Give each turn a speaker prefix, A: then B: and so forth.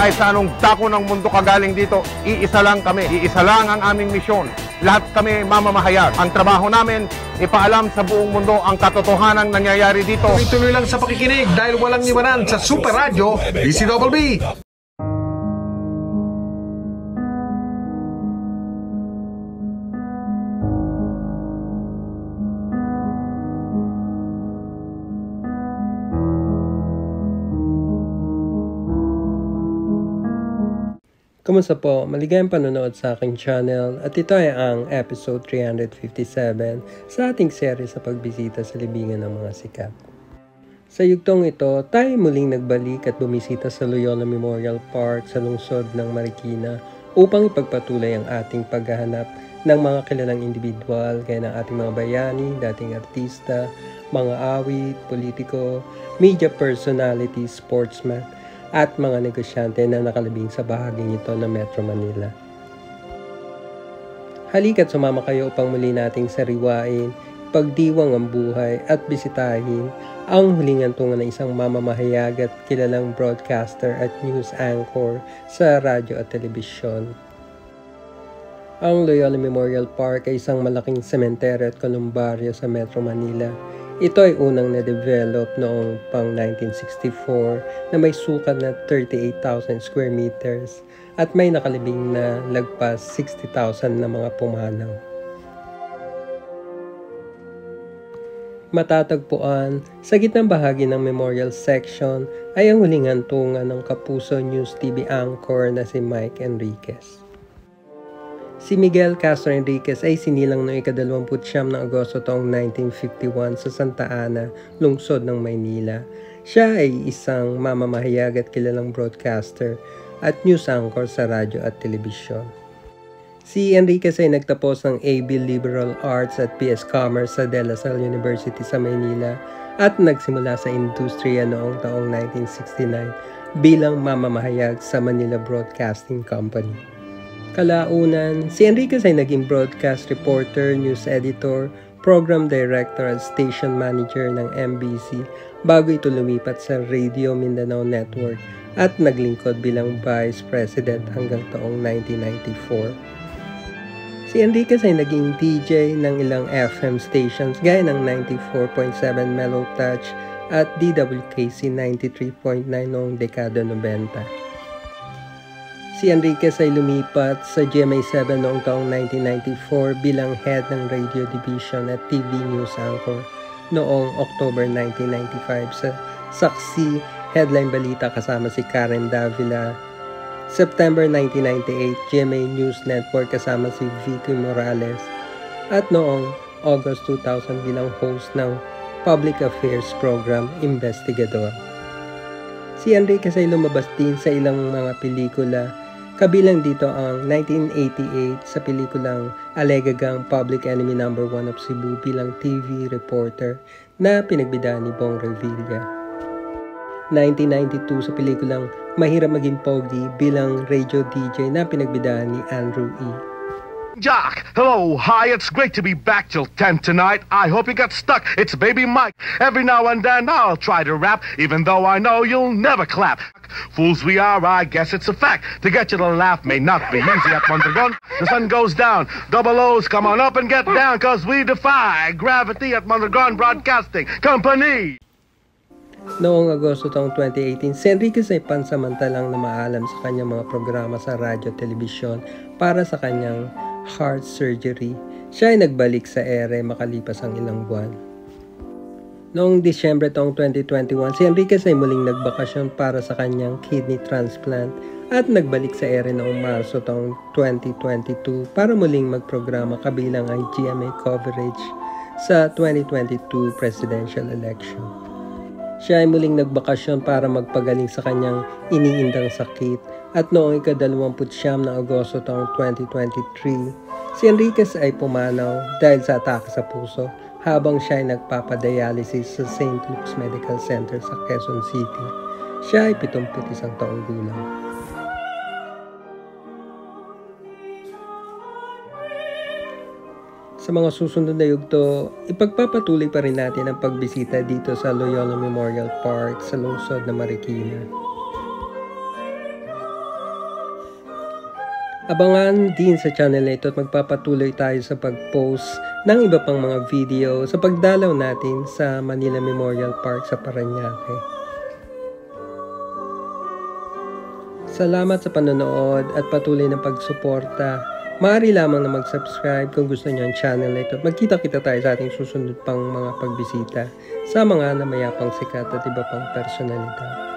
A: Kahit sa anong dako ng mundo kagaling dito, iisa lang kami. Iisa lang ang aming misyon. Lahat kami mamamahayag. Ang trabaho namin, ipaalam sa buong mundo ang katotohanan nangyayari dito.
B: Tuloy-tuloy lang sa pakikinig dahil walang iwanan sa Super Radio DCWB.
C: Kumusta po? Maligayang panonood sa aking channel at ito ay ang episode 357 sa ating serye sa pagbisita sa libingan ng mga sikat. Sa yugtong ito, tayo muling nagbalik at bumisita sa Loyola Memorial Park sa lungsod ng Marikina upang ipagpatuloy ang ating paghahanap ng mga kilalang individual gaya ng ating mga bayani, dating artista, mga awit, politiko, media personality, sportsman, at mga negosyante na nakalibing sa bahaging ito ng Metro Manila. Halika't sumama kayo upang muli nating sariwain, pagdiwang ang buhay at bisitahin ang huling hantungan ng isang mamamahayag at kilalang broadcaster at news anchor sa radyo at telebisyon. Ang Loyola Memorial Park ay isang malaking sementeryo at kolumbaryo sa Metro Manila. Ito ay unang na-develop noong pang 1964 na may sukat na 38,000 square meters at may nakalibing na lagpas 60,000 na mga pumanaw. Matatagpuan sa gitnang bahagi ng memorial section ay ang huling hantungan ng Kapuso News TV anchor na si Mike Enriquez. Si Miguel Castro Enriquez ay sinilang noong ika-29 ng Agosto taong 1951 sa Santa Ana, lungsod ng Maynila. Siya ay isang mamamahayag at kilalang broadcaster at news anchor sa radyo at telebisyon. Si Enriquez ay nagtapos ng AB Liberal Arts at PS Commerce sa De La Salle University sa Maynila at nagsimula sa industriya noong taong 1969 bilang mamamahayag sa Manila Broadcasting Company. Kalaunan, si Enriquez ay naging broadcast reporter, news editor, program director at station manager ng MBC bago ito lumipat sa Radio Mindanao Network at naglingkod bilang vice president hanggang taong 1994. Si Enriquez ay naging DJ ng ilang FM stations gaya ng 94.7 Mellow Touch at DWKC 93.9 noong dekada 90. Si Enriquez ay lumipat sa GMA7 noong taong 1994 bilang head ng radio division at TV news anchor noong October 1995 sa Saksi Headline Balita kasama si Karen Davila. September 1998, GMA News Network kasama si Vicky Morales at noong August 2000 bilang host ng Public Affairs Program Investigador. Si Enriquez ay lumabas din sa ilang mga pelikula. Kabilang dito ang 1988 sa pelikulang Alegagang Public Enemy No. 1 of Cebu bilang TV reporter na pinagbidahan ni Bong Revilla. 1992 sa pelikulang Mahirap Maging Pogi bilang radio DJ na pinagbidahan ni Andrew E.
D: Jock, hello, hi, it's great to be back till 10 tonight. I hope you got stuck. It's Baby Mike. Every now and then I'll try to rap, even though I know you'll never clap. Fools we are, I guess it's a fact. To get you to laugh may not be easy at Mondragon. The sun goes down. Double O's, come on up and get down, cause we defy gravity at Mondragon Broadcasting Company.
C: Noong Agosto taong 2018, si Enriquez ay pansamantalang na maalam sa kanyang mga programa sa radyo at telebisyon para sa kanyang heart surgery. Siya ay nagbalik sa ere makalipas ang ilang buwan. Noong Disyembre taong 2021, si Enriquez ay muling nagbakasyon para sa kanyang kidney transplant at nagbalik sa ere noong Marso taong 2022 para muling magprograma kabilang ang GMA coverage sa 2022 presidential election. Siya ay muling nagbakasyon para magpagaling sa kanyang iniindang sakit at noong ika-29 ng Agosto taong 2023, si Enriquez ay pumanaw dahil sa atake sa puso habang siya ay nagpapadialysis sa St. Luke's Medical Center sa Quezon City. Siya ay 71 taong gulang. Sa mga susunod na yugto, ipagpapatuloy pa rin natin ang pagbisita dito sa Loyola Memorial Park sa lungsod ng Marikina. Abangan din sa channel na ito at magpapatuloy tayo sa pag-post ng iba pang mga video sa pagdalaw natin sa Manila Memorial Park sa Parañaque. Salamat sa panonood at patuloy na pagsuporta. Maaari lamang na mag-subscribe kung gusto niyo ang channel na ito. Magkita-kita tayo sa ating susunod pang mga pagbisita sa mga namayapang sikat at iba pang personalidad.